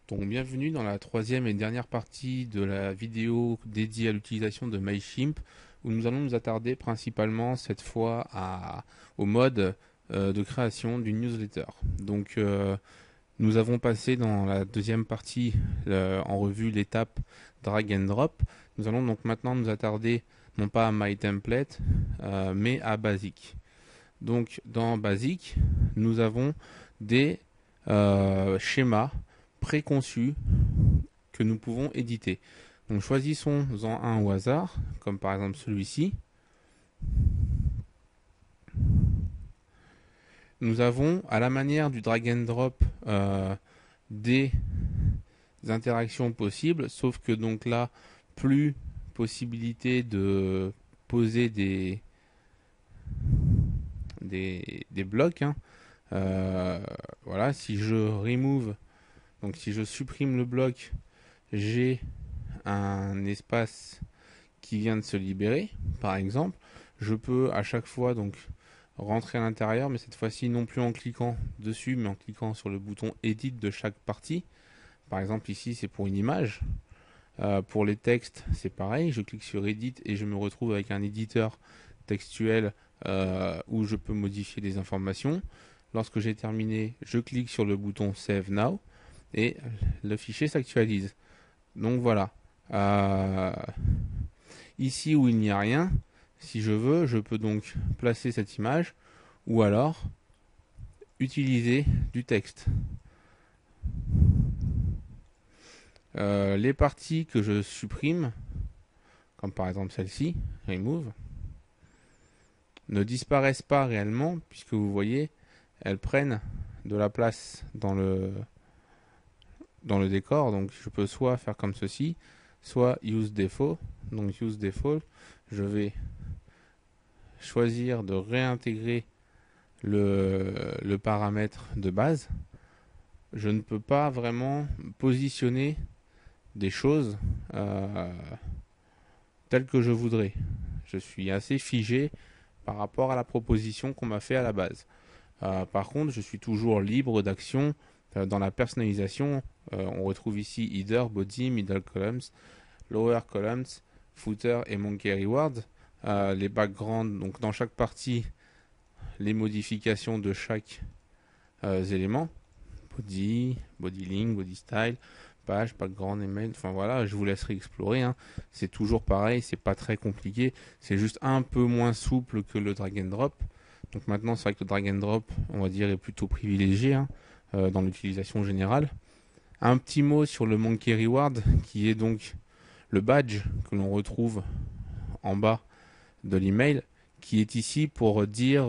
Donc bienvenue dans la troisième et dernière partie de la vidéo dédiée à l'utilisation de MailChimp où nous allons nous attarder principalement cette fois au mode de création d'une newsletter. Donc nous avons passé dans la deuxième partie en revue l'étape drag and drop. Nous allons donc maintenant nous attarder non pas à MyTemplate mais à Basic. Donc dans Basic nous avons des schémas préconçus que nous pouvons éditer. Donc choisissons-en un au hasard, comme par exemple celui-ci. Nous avons, à la manière du drag and drop, des interactions possibles, sauf que donc là, plus possibilité de poser des blocs. Voilà, si je remove, donc si je supprime le bloc, j'ai un espace qui vient de se libérer, par exemple. Je peux à chaque fois donc rentrer à l'intérieur, mais cette fois-ci non plus en cliquant dessus, mais en cliquant sur le bouton Edit de chaque partie. Par exemple ici c'est pour une image. Pour les textes c'est pareil, je clique sur Edit et je me retrouve avec un éditeur textuel où je peux modifier des informations. Lorsque j'ai terminé, je clique sur le bouton Save Now et le fichier s'actualise. Donc voilà. Ici où il n'y a rien, si je veux, je peux donc placer cette image ou alors utiliser du texte. Les parties que je supprime, comme par exemple celle-ci, remove, ne disparaissent pas réellement puisque vous voyez, elles prennent de la place dans le décor. Donc je peux soit faire comme ceci, soit use default. Donc use default, je vais choisir de réintégrer le paramètre de base. Je ne peux pas vraiment positionner des choses telles que je voudrais. Je suis assez figé par rapport à la proposition qu'on m'a fait à la base. Par contre, je suis toujours libre d'action dans la personnalisation. On retrouve ici header, body, middle columns, lower columns, footer et monkey reward. Les backgrounds, donc dans chaque partie, les modifications de chaque élément. Body, body link, body style, page, background, email. Enfin voilà, je vous laisserai explorer. C'est toujours pareil, c'est pas très compliqué. C'est juste un peu moins souple que le drag and drop. Donc maintenant, c'est vrai que le drag and drop, on va dire, est plutôt privilégié dans l'utilisation générale. Un petit mot sur le monkey reward, qui est donc le badge que l'on retrouve en bas de l'email, qui est ici pour dire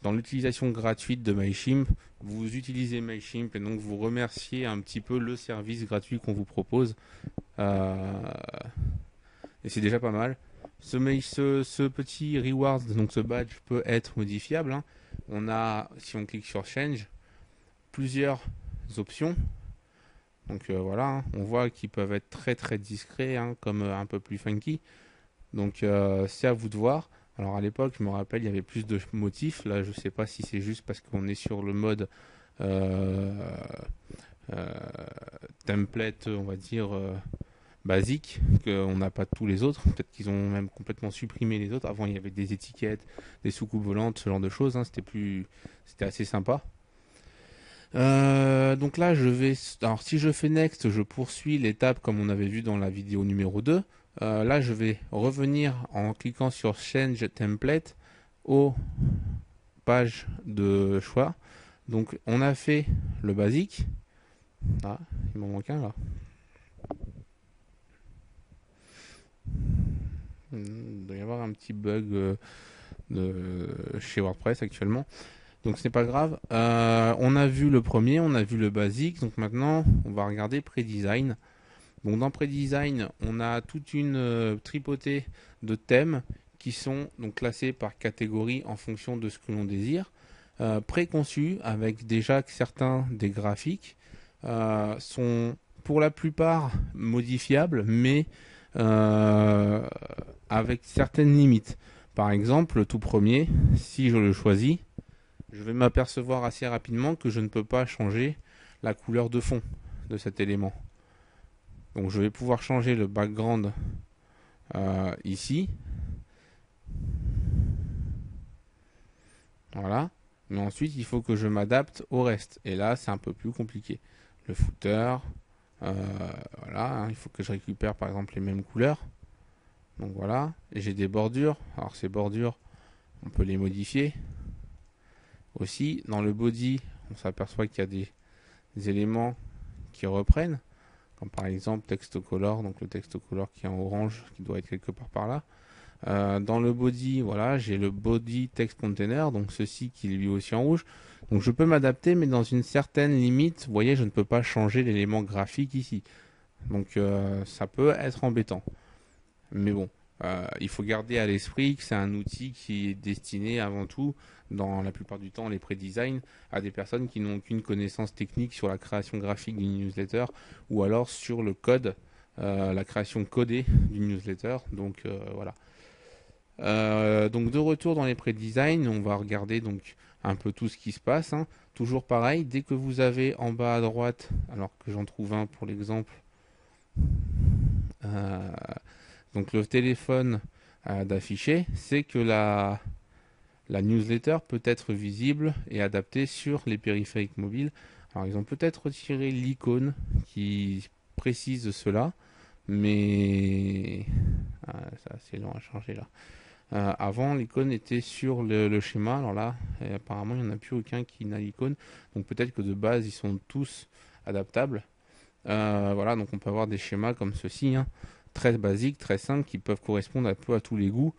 dans l'utilisation gratuite de MailChimp, vous utilisez MailChimp et donc vous remerciez un petit peu le service gratuit qu'on vous propose. Et c'est déjà pas mal. Ce petit reward, donc ce badge, peut être modifiable. On a, si on clique sur Change, plusieurs options. Donc voilà, on voit qu'ils peuvent être très très discrets, comme un peu plus funky. Donc c'est à vous de voir. Alors à l'époque, je me rappelle, il y avait plus de motifs. Là, je sais pas si c'est juste parce qu'on est sur le mode euh, euh, template, on va dire basique, qu'on n'a pas tous les autres. Peut-être qu'ils ont même complètement supprimé les autres. Avant, il y avait des étiquettes, des soucoupes volantes, ce genre de choses. C'était assez sympa. Donc là, alors si je fais next, je poursuis l'étape comme on avait vu dans la vidéo numéro 2. Là, je vais revenir en cliquant sur Change Template aux pages de choix. Donc, on a fait le basique. Ah, il m'en manque un là. Il doit y avoir un petit bug chez WordPress actuellement. Donc ce n'est pas grave. On a vu le premier, on a vu le basique. Donc maintenant, on va regarder Pré-Design. Donc dans Pré-Design, on a toute une tripotée de thèmes qui sont donc classés par catégorie en fonction de ce que l'on désire. Préconçus avec déjà que certains des graphiques sont pour la plupart modifiables, mais avec certaines limites. Par exemple, le tout premier, si je le choisis, je vais m'apercevoir assez rapidement que je ne peux pas changer la couleur de fond. de cet élément. Donc je vais pouvoir changer le background ici. Voilà. Mais ensuite, il faut que je m'adapte au reste. Et là, c'est un peu plus compliqué. Le footer, voilà, hein, il faut que je récupère par exemple les mêmes couleurs. Donc voilà. Et j'ai des bordures. Alors ces bordures, on peut les modifier. Aussi, dans le body, on s'aperçoit qu'il y a des éléments qui reprennent. Comme par exemple text color, donc le text color qui est en orange, qui doit être quelque part par là. Dans le body, voilà, j'ai le body text container, donc ceci qui est lui aussi en rouge. Donc je peux m'adapter, mais dans une certaine limite. Vous voyez, je ne peux pas changer l'élément graphique ici. Donc ça peut être embêtant. Mais bon, il faut garder à l'esprit que c'est un outil qui est destiné avant tout, dans la plupart du temps, les pré-design, à des personnes qui n'ont aucune connaissance technique sur la création graphique d'une newsletter ou alors sur le code, la création codée d'une newsletter. Donc voilà. Donc de retour dans les pré-design, on va regarder donc un peu tout ce qui se passe, hein. Toujours pareil, dès que vous avez en bas à droite, alors que j'en trouve un pour l'exemple, euh, donc le téléphone d'afficher, c'est que la newsletter peut être visible et adaptée sur les périphériques mobiles. Alors ils ont peut-être retiré l'icône qui précise cela, mais ça c'est long à changer là. Avant, l'icône était sur le schéma. Alors là, apparemment, il n'y en a plus aucun qui n'a l'icône. Donc peut-être que de base, ils sont tous adaptables. Voilà, donc on peut avoir des schémas comme ceci, hein, très basiques, très simples, qui peuvent correspondre un peu à tous les goûts.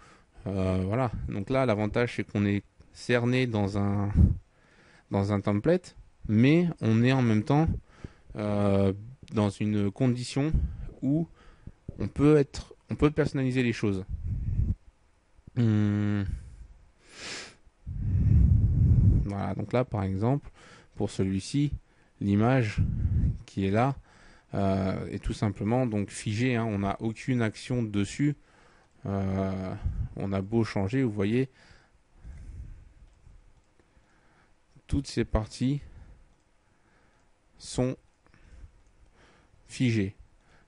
Voilà, donc là, l'avantage, c'est qu'on est cerné dans un template, mais on est en même temps dans une condition où on peut personnaliser les choses. Voilà, donc là par exemple, pour celui-ci, l'image qui est là est tout simplement donc figée, hein, on n'a aucune action dessus. On a beau changer, vous voyez, toutes ces parties sont figées.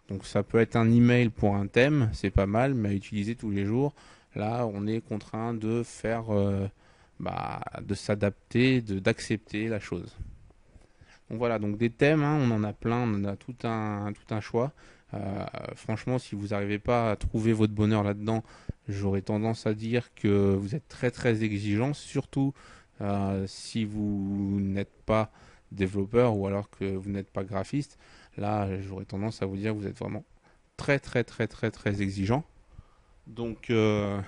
Donc ça peut être un email pour un thème, c'est pas mal, mais à utiliser tous les jours. Là, on est contraint de faire, de s'adapter, d'accepter la chose. Donc voilà, donc des thèmes, hein, on en a plein, on en a tout un choix. Franchement, si vous n'arrivez pas à trouver votre bonheur là-dedans, j'aurais tendance à dire que vous êtes très très exigeant, surtout si vous n'êtes pas développeur ou alors que vous n'êtes pas graphiste. Là, j'aurais tendance à vous dire que vous êtes vraiment très très très très très exigeant. Donc, je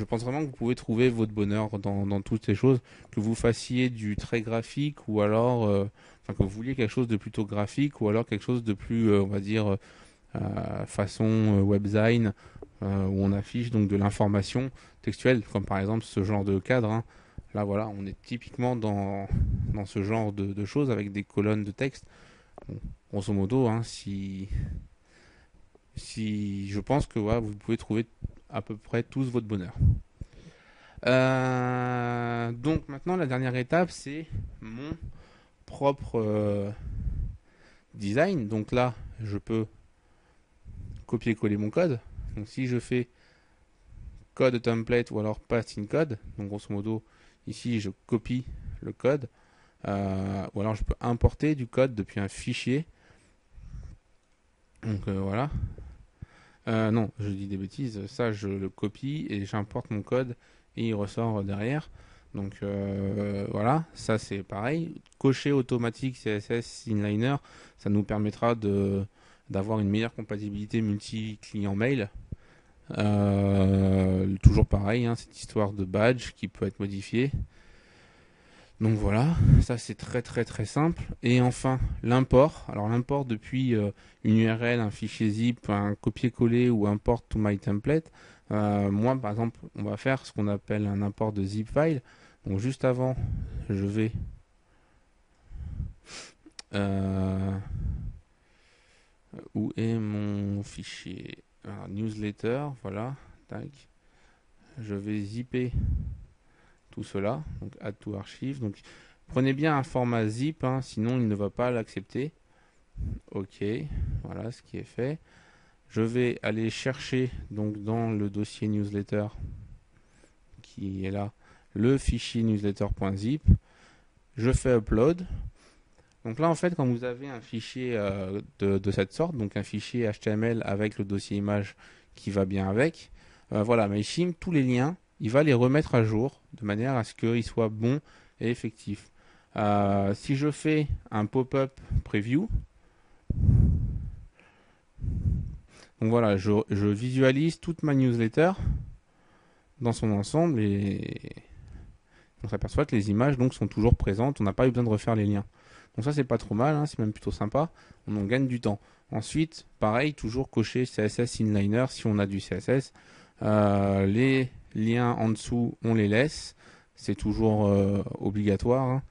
pense vraiment que vous pouvez trouver votre bonheur dans toutes ces choses, que vous fassiez du très graphique ou alors, que vous vouliez quelque chose de plutôt graphique ou alors quelque chose de plus, on va dire, façon webdesign, où on affiche donc de l'information textuelle, comme par exemple ce genre de cadre, hein. Là, voilà, on est typiquement dans ce genre de choses avec des colonnes de texte. Bon, grosso modo, hein, si je pense que voilà, vous pouvez trouver à peu près tous votre bonheur. Donc maintenant, la dernière étape, c'est mon propre design. Donc là, je peux copier-coller mon code. Donc si je fais code template ou alors paste in code, donc grosso modo, ici je copie le code, ou alors je peux importer du code depuis un fichier. Donc voilà. Non, je dis des bêtises. Ça, je le copie et j'importe mon code et il ressort derrière. Donc voilà, ça c'est pareil. Cocher automatique CSS inliner, ça nous permettra d'avoir une meilleure compatibilité multi-client mail. Toujours pareil, hein, cette histoire de badge qui peut être modifié. Donc voilà, ça c'est très très très simple. Et enfin, l'import. Alors l'import depuis une URL, un fichier zip, un copier-coller ou import to my template. Moi par exemple, on va faire ce qu'on appelle un import de zip file. Donc juste avant, je vais où est mon fichier? Alors, newsletter, voilà. Tac. Je vais zipper tout cela, donc add to archive. Donc prenez bien un format zip, hein, sinon il ne va pas l'accepter. OK, voilà ce qui est fait. Je vais aller chercher donc dans le dossier newsletter qui est là, le fichier newsletter.zip. Je fais upload. Donc là, en fait, quand vous avez un fichier de cette sorte, donc un fichier HTML avec le dossier image qui va bien avec, voilà, MailChimp, tous les liens, il va les remettre à jour de manière à ce qu'ils soient bons et effectifs. Si je fais un pop-up preview, donc voilà, je visualise toute ma newsletter dans son ensemble et on s'aperçoit que les images donc sont toujours présentes, on n'a pas eu besoin de refaire les liens. Donc ça c'est pas trop mal, hein, c'est même plutôt sympa, on en gagne du temps. Ensuite, pareil, toujours cocher CSS inliner si on a du CSS. Les liens en dessous, on les laisse, c'est toujours obligatoire. Hein.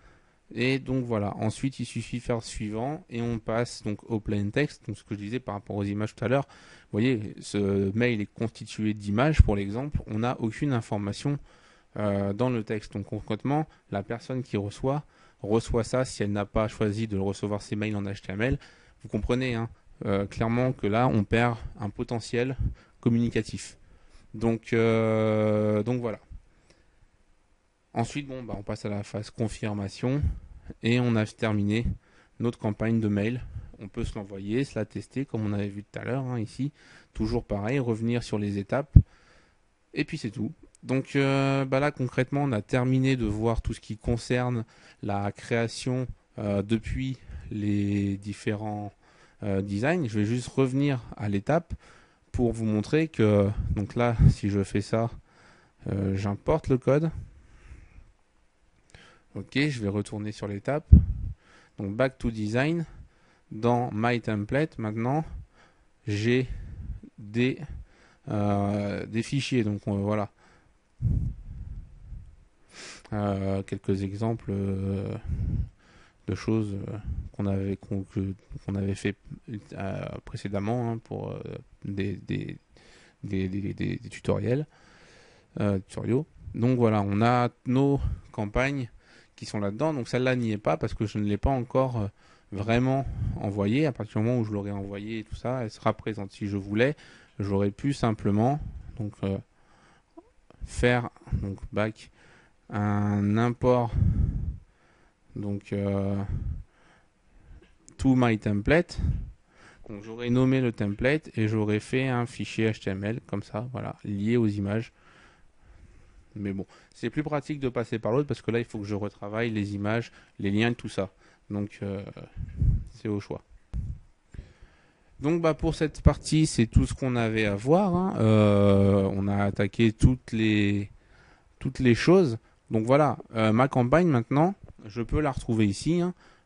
Et donc voilà, ensuite il suffit de faire le suivant et on passe donc au plain text, donc ce que je disais par rapport aux images tout à l'heure. Vous voyez, ce mail est constitué d'images pour l'exemple, on n'a aucune information dans le texte. Donc concrètement, la personne qui reçoit ça si elle n'a pas choisi de recevoir ses mails en HTML. Vous comprenez clairement que là, on perd un potentiel communicatif. Donc voilà. Ensuite, on passe à la phase confirmation et on a terminé notre campagne de mail. On peut se l'envoyer, se la tester comme on avait vu tout à l'heure ici. Toujours pareil, revenir sur les étapes. Et puis c'est tout. Donc là concrètement on a terminé de voir tout ce qui concerne la création depuis les différents designs. Je vais juste revenir à l'étape pour vous montrer que donc là si je fais ça j'importe le code. Ok, je vais retourner sur l'étape. Donc back to design. Dans my template maintenant j'ai des fichiers. Donc voilà. Quelques exemples de choses qu'on avait fait précédemment pour des tutoriels. Tutoriaux. Donc voilà, on a nos campagnes qui sont là-dedans. Donc celle-là n'y est pas parce que je ne l'ai pas encore vraiment envoyée. À partir du moment où je l'aurai envoyée et tout ça, elle sera présente. Si je voulais, j'aurais pu simplement faire back un import to my template. Donc j'aurais nommé le template et j'aurais fait un fichier HTML comme ça, voilà, lié aux images. Mais bon, c'est plus pratique de passer par l'autre parce que là il faut que je retravaille les images, les liens et tout ça. Donc c'est au choix. Donc pour cette partie, c'est tout ce qu'on avait à voir. On a attaqué toutes les choses. Donc voilà, ma campagne maintenant, je peux la retrouver ici,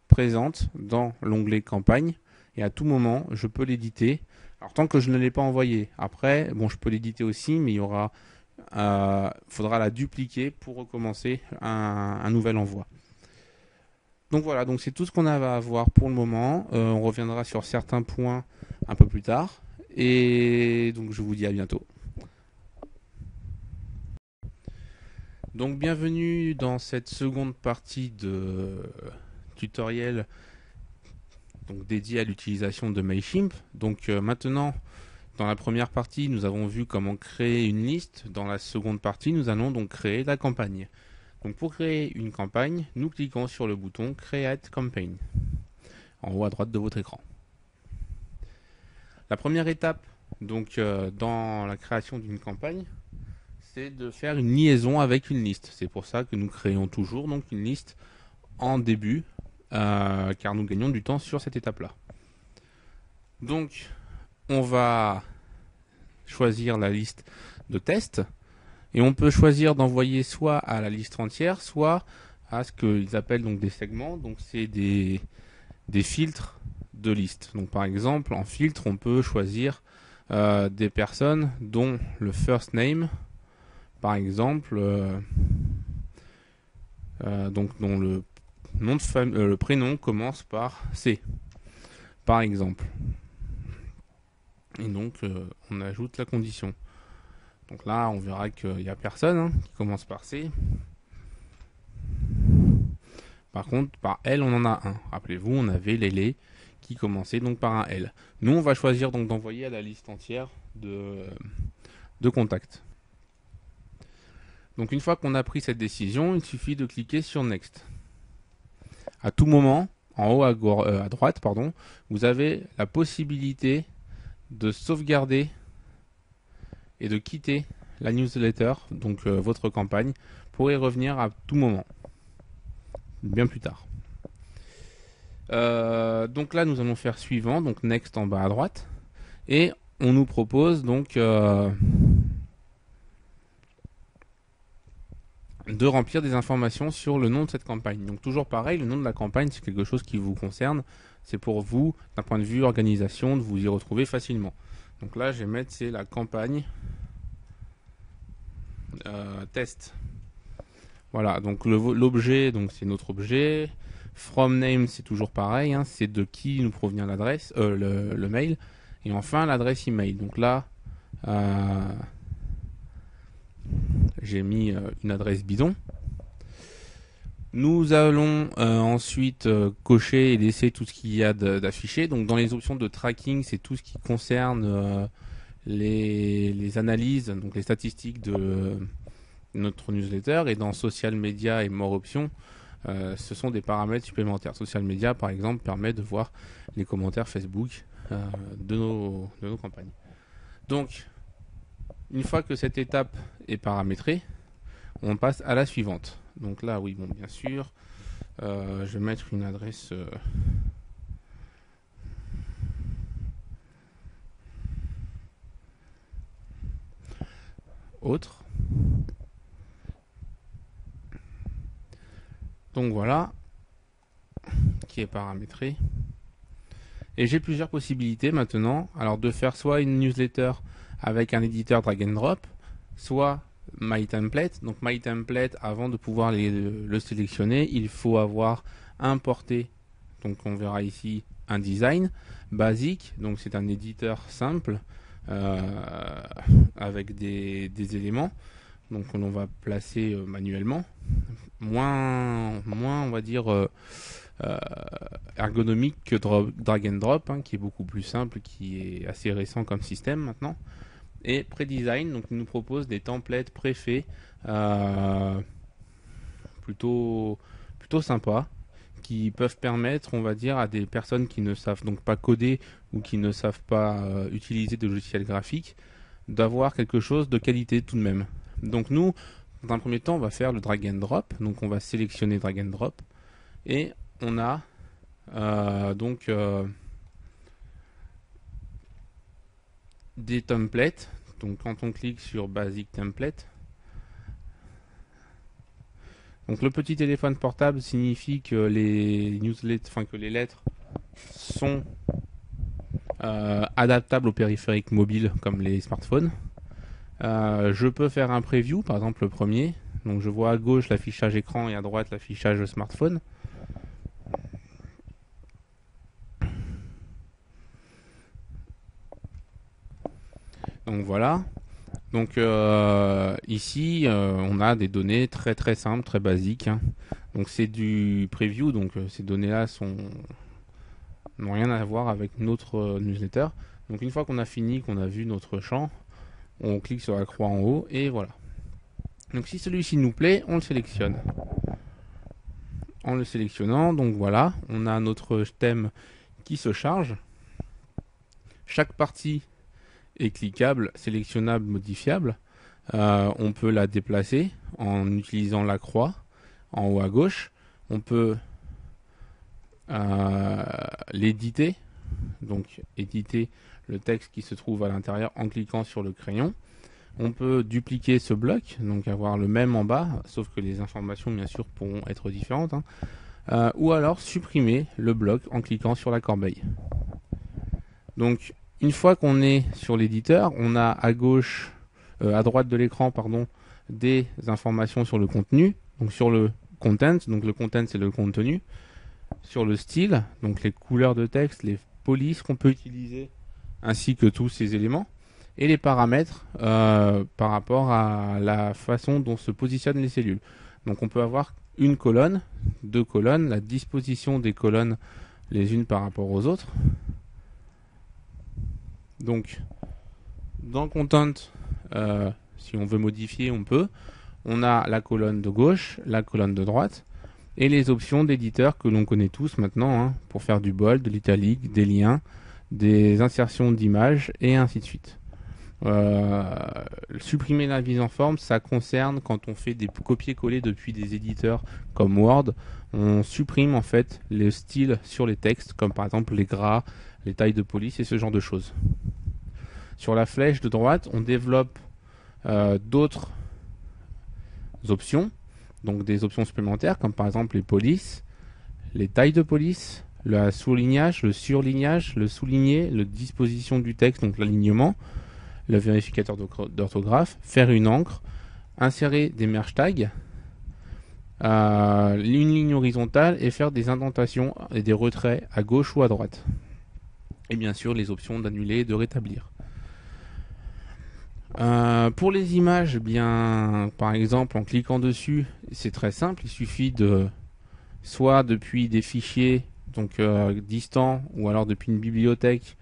présente dans l'onglet campagne. Et à tout moment, je peux l'éditer. Alors tant que je ne l'ai pas envoyé. Après, je peux l'éditer aussi, mais il y aura, faudra la dupliquer pour recommencer un nouvel envoi. Donc voilà, donc c'est tout ce qu'on avait à voir pour le moment. On reviendra sur certains points un peu plus tard. Et donc je vous dis à bientôt. Donc bienvenue dans cette seconde partie de tutoriel dédié à l'utilisation de MailChimp. Donc maintenant, dans la première partie, nous avons vu comment créer une liste. Dans la seconde partie, nous allons donc créer la campagne. Donc pour créer une campagne, nous cliquons sur le bouton Create Campaign en haut à droite de votre écran. La première étape dans la création d'une campagne, c'est de faire une liaison avec une liste. C'est pour ça que nous créons toujours une liste en début, car nous gagnons du temps sur cette étape-là. Donc, on va choisir la liste de tests et on peut choisir d'envoyer soit à la liste entière, soit à ce qu'ils appellent des segments. Donc, c'est des filtres de liste. Donc, par exemple, en filtre, on peut choisir des personnes dont le first name, par exemple, dont le nom de famille, le prénom commence par C, par exemple. Et donc, on ajoute la condition. Donc là, on verra qu'il n'y a personne qui commence par C. Par contre, par L, on en a un. Rappelez-vous, on avait Lélé qui commençait donc par un L. Nous, on va choisir donc d'envoyer à la liste entière de contacts. Donc une fois qu'on a pris cette décision, il suffit de cliquer sur Next. À tout moment, en haut à droite, vous avez la possibilité de sauvegarder et de quitter la newsletter, donc votre campagne, pour y revenir à tout moment, bien plus tard. Donc là, nous allons faire suivant, donc Next en bas à droite, et on nous propose donc de remplir des informations sur le nom de cette campagne. Donc toujours pareil, le nom de la campagne, c'est quelque chose qui vous concerne. C'est pour vous, d'un point de vue organisation, de vous y retrouver facilement. Donc là, je vais mettre, c'est la campagne test. Voilà, donc l'objet, donc c'est notre objet. From name, c'est toujours pareil, hein, c'est de qui nous provient l'adresse, le mail. Et enfin, l'adresse email. Donc là, j'ai mis une adresse bidon. Nous allons ensuite cocher et laisser tout ce qu'il y a d'affiché. Donc dans les options de tracking, c'est tout ce qui concerne les analyses, donc les statistiques de notre newsletter. Et dans social media et more options, ce sont des paramètres supplémentaires. Social media, par exemple, permet de voir les commentaires Facebook de nos campagnes. Donc, une fois que cette étape est paramétrée, on passe à la suivante. Donc là, oui, bon, bien sûr, je vais mettre une adresse autre. Donc voilà, qui est paramétré. Et j'ai plusieurs possibilités maintenant. Alors de faire soit une newsletter avec un éditeur drag and drop, soit My Template. Donc My Template, avant de pouvoir le sélectionner, il faut avoir importé, donc on verra ici un design basique. Donc c'est un éditeur simple avec des éléments. Donc on va placer manuellement, moins on va dire ergonomique que drag and drop, hein, qui est beaucoup plus simple, qui est assez récent comme système maintenant. Et Predesign, donc il nous propose des templates préfaits plutôt sympas, qui peuvent permettre, on va dire, à des personnes qui ne savent donc pas coder ou qui ne savent pas utiliser de logiciels graphiques, d'avoir quelque chose de qualité tout de même. Donc nous, dans un premier temps, on va faire le drag and drop. Donc on va sélectionner drag and drop et on a des templates. Donc quand on clique sur Basic Template, donc le petit téléphone portable signifie que les newsletters, que les lettres sont adaptables aux périphériques mobiles comme les smartphones. Je peux faire un preview, par exemple le premier. Donc je vois à gauche l'affichage écran et à droite l'affichage smartphone. Donc voilà. Donc ici on a des données très très simples, très basiques, hein. Donc c'est du preview, donc ces données-là n'ont rien à voir avec notre newsletter. Donc une fois qu'on a fini, qu'on a vu notre champ, on clique sur la croix en haut et voilà. Donc si celui-ci nous plaît, on le sélectionne. En le sélectionnant, donc voilà, on a notre thème qui se charge. Chaque partie est cliquable, sélectionnable, modifiable. On peut la déplacer en utilisant la croix en haut à gauche. On peut l'éditer, donc éditer le texte qui se trouve à l'intérieur en cliquant sur le crayon. On peut dupliquer ce bloc, donc avoir le même en bas, sauf que les informations bien sûr pourront être différentes, hein. Ou alors supprimer le bloc en cliquant sur la corbeille. Donc une fois qu'on est sur l'éditeur, on a à gauche, à droite de l'écran, des informations sur le contenu, donc sur le content, donc le content c'est le contenu, sur le style, donc les couleurs de texte, les polices qu'on peut utiliser, ainsi que tous ces éléments, et les paramètres par rapport à la façon dont se positionnent les cellules. Donc on peut avoir une colonne, deux colonnes, la disposition des colonnes les unes par rapport aux autres. Donc, dans Content, si on veut modifier, on peut. On a la colonne de gauche, la colonne de droite, et les options d'éditeur que l'on connaît tous maintenant, hein, pour faire du bold, de l'italique, des liens, des insertions d'images, et ainsi de suite. Supprimer la mise en forme, ça concerne quand on fait des copier-coller depuis des éditeurs comme Word. On supprime en fait le style sur les textes, comme par exemple les gras, les tailles de police et ce genre de choses. Sur la flèche de droite, on développe d'autres options, donc des options supplémentaires, comme par exemple les polices, les tailles de police, le soulignage, le surlignage, le souligné, la disposition du texte, donc l'alignement, le vérificateur d'orthographe, faire une encre, insérer des merge tags, une ligne horizontale et faire des indentations et des retraits à gauche ou à droite. Et bien sûr les options d'annuler et de rétablir. Pour les images, bien, par exemple, en cliquant dessus, c'est très simple. Il suffit de, soit depuis des fichiers donc distants, ou alors depuis une bibliothèque,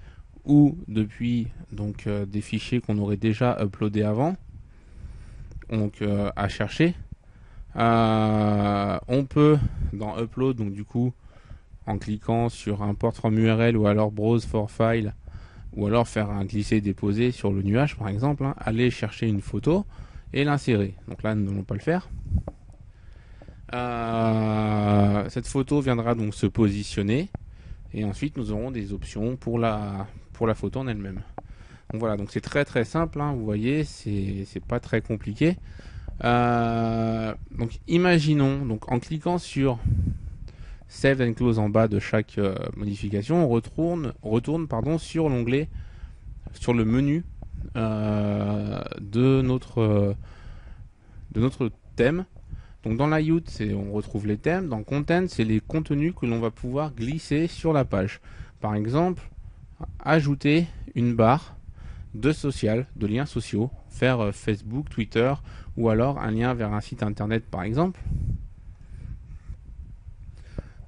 ou depuis donc des fichiers qu'on aurait déjà uploadés avant, donc à chercher. On peut dans Upload, donc du coup, en cliquant sur Import from URL ou alors Browse for File, ou alors faire un glisser-déposer sur le nuage par exemple, hein, aller chercher une photo et l'insérer. Donc là, nous n'allons pas le faire. Cette photo viendra donc se positionner et ensuite nous aurons des options pour la photo en elle-même. Donc voilà, donc c'est très très simple, hein, vous voyez, c'est pas très compliqué. Donc imaginons, donc en cliquant sur Save and Close en bas de chaque modification, on retourne sur l'onglet, sur le menu de notre thème. Donc dans layout, on retrouve les thèmes. Dans content, c'est les contenus que l'on va pouvoir glisser sur la page. Par exemple, ajouter une barre de social, de liens sociaux, faire Facebook, Twitter, ou alors un lien vers un site internet par exemple.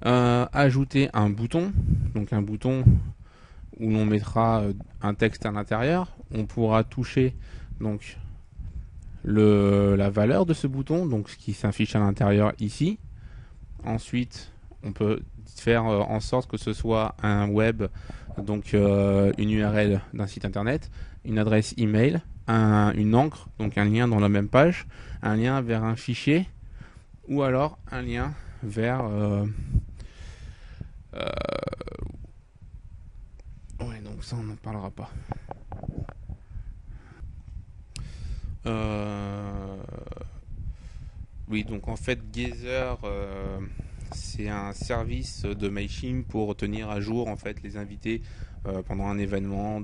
Ajouter un bouton, donc un bouton où l'on mettra un texte à l'intérieur. On pourra toucher donc la valeur de ce bouton, donc ce qui s'affiche à l'intérieur ici. Ensuite, on peut faire en sorte que ce soit un web, donc une URL d'un site internet, une adresse email, une encre, donc un lien dans la même page, un lien vers un fichier, ou alors un lien vers ouais, donc ça on n'en parlera pas. Oui, donc en fait Geyser, c'est un service de Mailchimp pour tenir à jour en fait les invités pendant un événement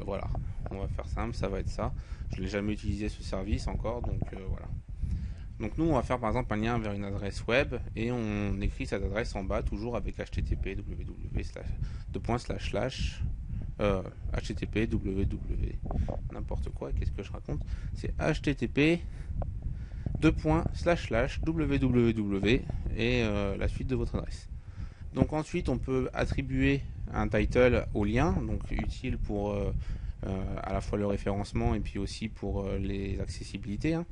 voilà, on va faire simple, ça va être ça. Je l'ai jamais utilisé ce service encore, donc voilà. Donc nous on va faire par exemple un lien vers une adresse web et on écrit cette adresse en bas toujours avec http http www n'importe quoi, qu'est-ce que je raconte, c'est http www et la suite de votre adresse. Donc ensuite on peut attribuer un title au lien, donc utile pour à la fois le référencement et puis aussi pour les accessibilités, hein,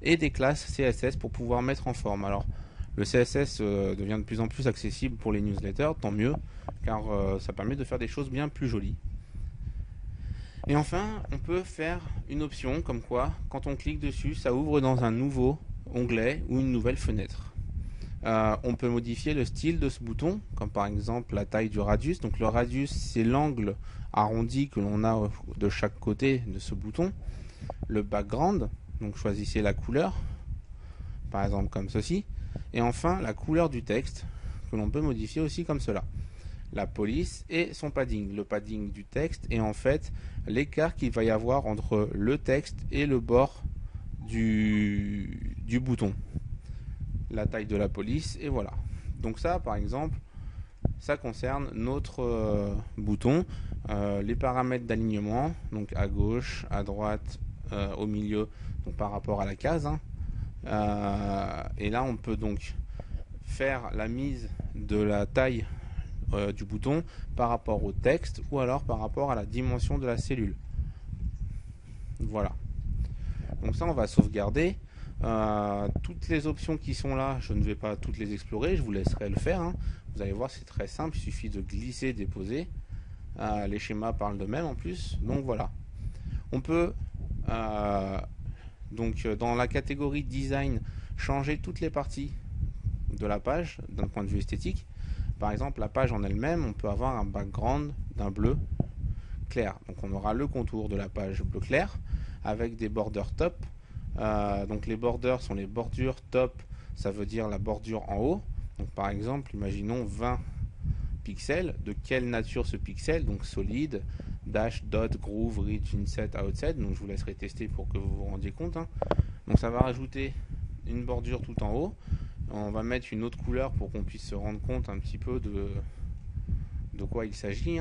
et des classes CSS pour pouvoir mettre en forme. Alors le CSS devient de plus en plus accessible pour les newsletters, tant mieux, car ça permet de faire des choses bien plus jolies. Et enfin, on peut faire une option comme quoi, quand on clique dessus, ça ouvre dans un nouveau onglet ou une nouvelle fenêtre. On peut modifier le style de ce bouton, comme par exemple la taille du radius. Donc le radius, c'est l'angle arrondi que l'on a de chaque côté de ce bouton. Le background, donc choisissez la couleur, par exemple comme ceci. Et enfin, la couleur du texte, que l'on peut modifier aussi comme cela. La police et son padding. Le padding du texte est en fait l'écart qu'il va y avoir entre le texte et le bord du bouton. La taille de la police, et voilà. Donc ça, par exemple, ça concerne notre bouton. Les paramètres d'alignement, donc à gauche, à droite, au milieu, donc par rapport à la case, hein. Et là, on peut donc faire la mise de la taille du bouton par rapport au texte ou alors par rapport à la dimension de la cellule. Voilà. Donc ça, on va sauvegarder. Toutes les options qui sont là, je ne vais pas toutes les explorer, je vous laisserai le faire. Vous allez voir, c'est très simple, il suffit de glisser, déposer. Les schémas parlent d'eux-mêmes en plus. Donc voilà. On peut, dans la catégorie design, changer toutes les parties de la page d'un point de vue esthétique. Par exemple, la page en elle-même, on peut avoir un background d'un bleu clair. Donc on aura le contour de la page bleu clair avec des borders top. Donc les borders sont les bordures top, ça veut dire la bordure en haut. Donc par exemple, imaginons 20 pixels. De quelle nature ce pixel? Donc solide, dash, dot, groove, reach, inset, outset. Donc je vous laisserai tester pour que vous vous rendiez compte. Donc ça va rajouter une bordure tout en haut. On va mettre une autre couleur pour qu'on puisse se rendre compte un petit peu de quoi il s'agit.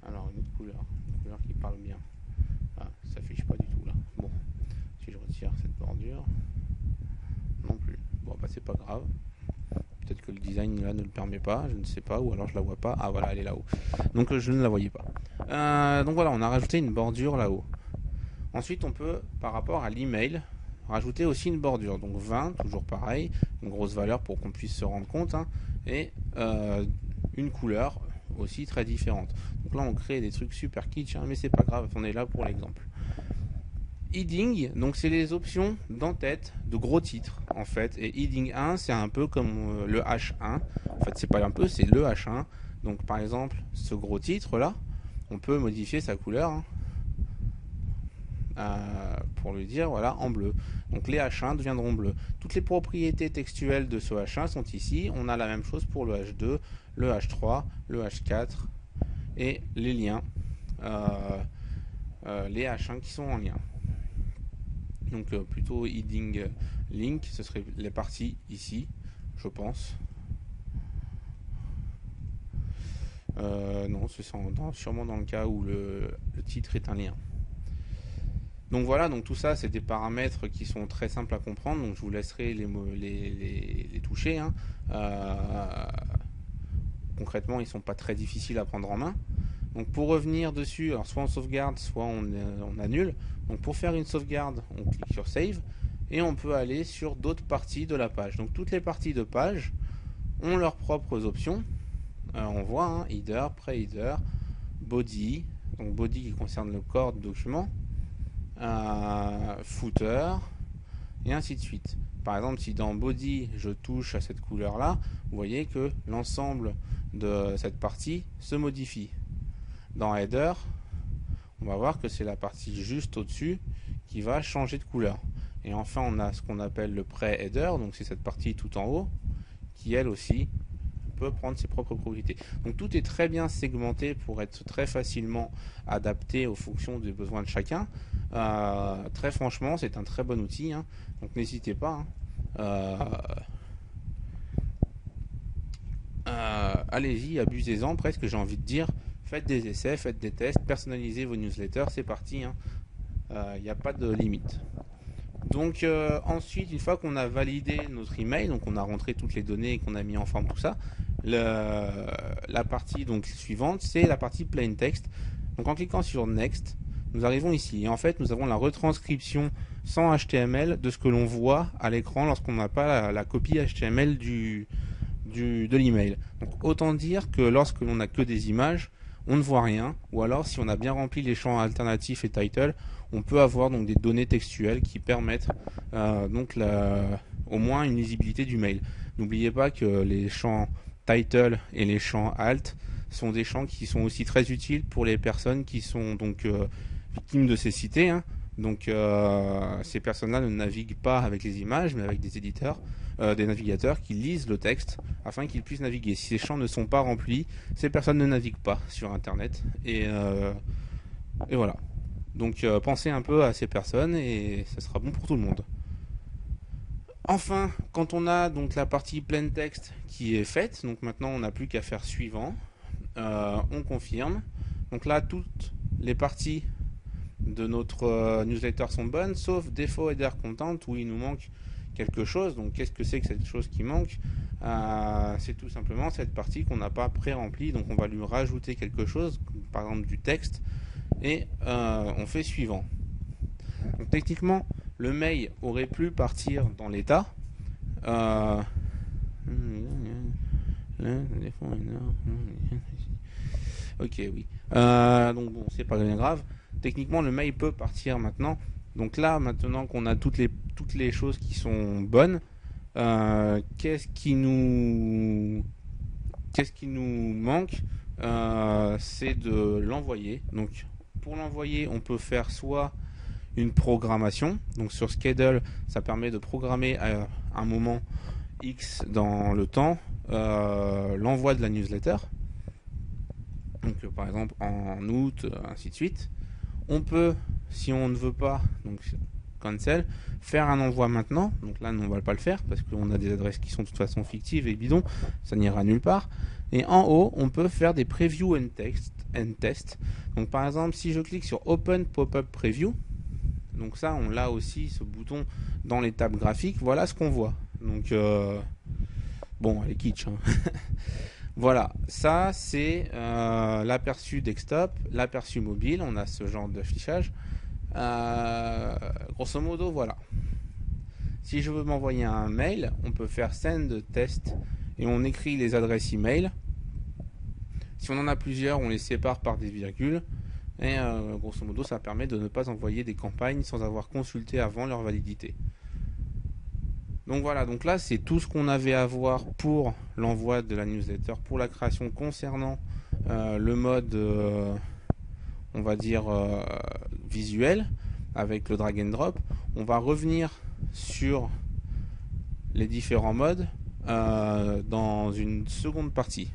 Alors une autre couleur qui parle bien. Ah, ça s'affiche pas du tout là. Bon, si je retire cette bordure, non plus. Bon, bah c'est pas grave. Peut-être que le design là ne le permet pas, je ne sais pas, ou alors je la vois pas. Ah voilà, elle est là-haut. Donc je ne la voyais pas. Donc voilà, on a rajouté une bordure là-haut. Ensuite, on peut, par rapport à l'email, rajouter aussi une bordure. Donc 20, toujours pareil, une grosse valeur pour qu'on puisse se rendre compte, et une couleur aussi très différente. Donc là, on crée des trucs super kitsch, mais c'est pas grave, on est là pour l'exemple. Heading, donc c'est les options d'en-tête de gros titres en fait. Et heading 1, c'est un peu comme le H1. En fait, c'est pas un peu, c'est le H1. Donc par exemple, ce gros titre là, on peut modifier sa couleur pour lui dire voilà en bleu. Donc les H1 deviendront bleus. Toutes les propriétés textuelles de ce H1 sont ici. On a la même chose pour le H2, le H3, le H4 et les liens, les H1 qui sont en lien. Donc plutôt heading link, ce serait les parties ici, je pense. Non, c'est sûrement dans le cas où le titre est un lien. Donc voilà, donc tout ça c'est des paramètres qui sont très simples à comprendre, donc je vous laisserai les toucher. Concrètement, ils sont pas très difficiles à prendre en main. Donc pour revenir dessus, alors soit on sauvegarde, soit on annule. Donc pour faire une sauvegarde, on clique sur Save et on peut aller sur d'autres parties de la page. Donc toutes les parties de page ont leurs propres options. On voit header, pre-header, body, donc body qui concerne le corps du document, footer et ainsi de suite. Par exemple, si dans body je touche à cette couleur là, vous voyez que l'ensemble de cette partie se modifie. Dans header, on va voir que c'est la partie juste au-dessus qui va changer de couleur. Et enfin, on a ce qu'on appelle le pre-header, donc c'est cette partie tout en haut, qui elle aussi peut prendre ses propres propriétés. Donc tout est très bien segmenté pour être très facilement adapté aux fonctions des besoins de chacun. Très franchement, c'est un très bon outil, donc n'hésitez pas. Allez-y, abusez-en presque, j'ai envie de dire. Faites des essais, faites des tests, personnalisez vos newsletters, c'est parti. Il n'y a pas de limite. Donc ensuite, une fois qu'on a validé notre email, donc on a rentré toutes les données et qu'on a mis en forme tout ça, la partie donc suivante, c'est la partie plain text. Donc en cliquant sur Next, nous arrivons ici. Et en fait, nous avons la retranscription sans HTML de ce que l'on voit à l'écran lorsqu'on n'a pas la copie HTML de l'email. Donc autant dire que lorsque l'on n'a que des images, on ne voit rien, ou alors si on a bien rempli les champs alternatifs et title, on peut avoir donc des données textuelles qui permettent au moins une lisibilité du mail. N'oubliez pas que les champs title et les champs alt sont des champs qui sont aussi très utiles pour les personnes qui sont donc victimes de ces cités. Donc ces personnes-là ne naviguent pas avec les images, mais avec des éditeurs, des navigateurs qui lisent le texte afin qu'ils puissent naviguer. Si ces champs ne sont pas remplis, ces personnes ne naviguent pas sur Internet. Et voilà. Donc pensez un peu à ces personnes et ça sera bon pour tout le monde. Enfin, quand on a donc la partie plain text qui est faite, donc maintenant on n'a plus qu'à faire suivant, on confirme. Donc là, toutes les parties de notre newsletter sont bonnes, sauf défaut header content où il nous manque quelque chose. Donc qu'est-ce que c'est que cette chose qui manque? C'est tout simplement cette partie qu'on n'a pas pré-remplie. Donc on va lui rajouter quelque chose, par exemple du texte, et on fait suivant. Donc techniquement, le mail aurait pu partir dans l'état. Ok, oui. Donc bon, c'est pas bien grave. Techniquement, le mail peut partir maintenant. Donc là, maintenant qu'on a toutes les choses qui sont bonnes, qu'est-ce qui nous manque? C'est de l'envoyer. Donc pour l'envoyer, on peut faire soit une programmation. Donc sur Schedule, ça permet de programmer à un moment X dans le temps l'envoi de la newsletter. Donc par exemple en août, ainsi de suite. On peut, si on ne veut pas, donc cancel, faire un envoi maintenant. Donc là, on ne va pas le faire parce qu'on a des adresses qui sont de toute façon fictives et bidons, ça n'ira nulle part. Et en haut, on peut faire des preview and test. Donc par exemple, si je clique sur Open Pop-up Preview, donc ça, on l'a aussi, ce bouton dans les tables graphiques, voilà ce qu'on voit. Donc bon, elle est kitsch, hein. Voilà, ça c'est l'aperçu desktop, l'aperçu mobile, on a ce genre d'affichage. Grosso modo, voilà. Si je veux m'envoyer un mail, on peut faire send test et on écrit les adresses email. Si on en a plusieurs, on les sépare par des virgules. Et grosso modo, ça permet de ne pas envoyer des campagnes sans avoir consulté avant leur validité. Donc voilà, donc là c'est tout ce qu'on avait à voir pour l'envoi de la newsletter, pour la création concernant le mode, on va dire, visuel, avec le drag and drop. On va revenir sur les différents modes dans une seconde partie.